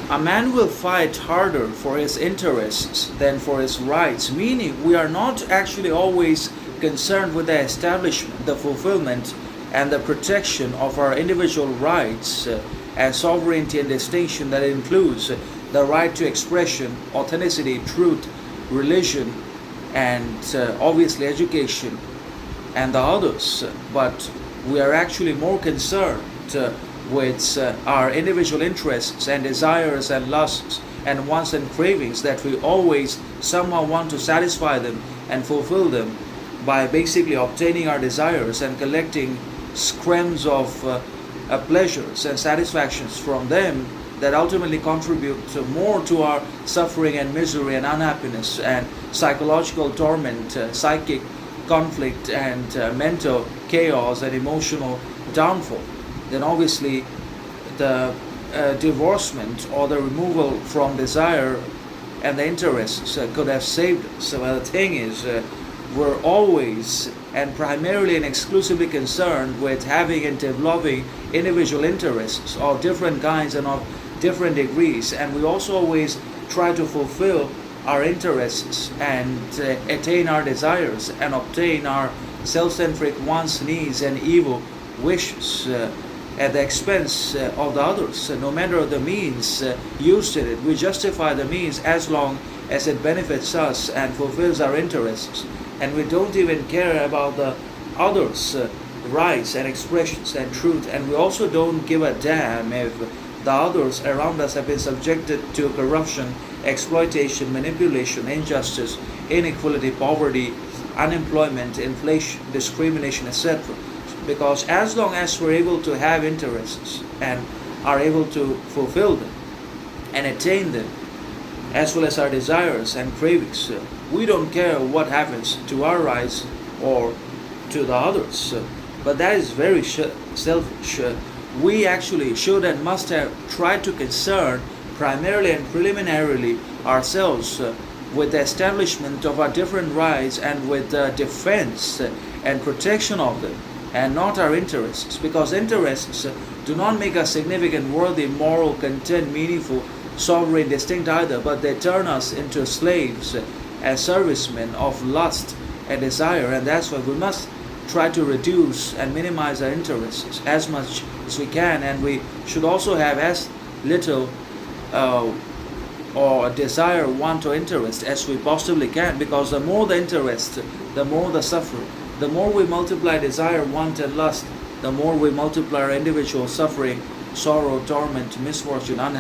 A man will fight harder for his interests than for his rights, meaning we are not actually always concerned with the establishment, the fulfillment, and the protection of our individual rights and sovereignty and distinction that includes the right to expression, authenticity, truth, religion, and obviously education and the others. But we are actually more concerned with our individual interests and desires and lusts and wants and cravings, that we always somehow want to satisfy them and fulfill them by basically obtaining our desires and collecting screams of pleasures and satisfactions from them that ultimately contribute more to our suffering and misery and unhappiness and psychological torment, psychic conflict and mental chaos and emotional downfall. Then obviously the divorcement or the removal from desire and the interests could have saved us. So the thing is, we're always and primarily and exclusively concerned with having and developing individual interests of different kinds and of different degrees, and we also always try to fulfill our interests and attain our desires and obtain our self-centric wants, needs, and evil wishes at the expense of the others. No matter the means used in it, we justify the means as long as it benefits us and fulfills our interests, and we don't even care about the others' rights and expressions and truth, and we also don't give a damn if the others around us have been subjected to corruption, exploitation, manipulation, injustice, inequality, poverty, unemployment, inflation, discrimination, etc. Because as long as we're able to have interests and are able to fulfill them and attain them, as well as our desires and cravings, we don't care what happens to our rights or to the others. But that is very selfish. We actually should and must have tried to concern primarily and preliminarily ourselves with the establishment of our different rights and with the defense and protection of them, and not our interests, because interests do not make us significant, worthy, moral, content, meaningful, sovereign, distinct either, but they turn us into slaves as servicemen of lust and desire, and that's why we must try to reduce and minimize our interests as much as we can, and we should also have as little or desire, want, or interest as we possibly can, because the more the interest, the more the suffering. The more we multiply desire, want, and lust, the more we multiply our individual suffering, sorrow, torment, misfortune, unhappiness.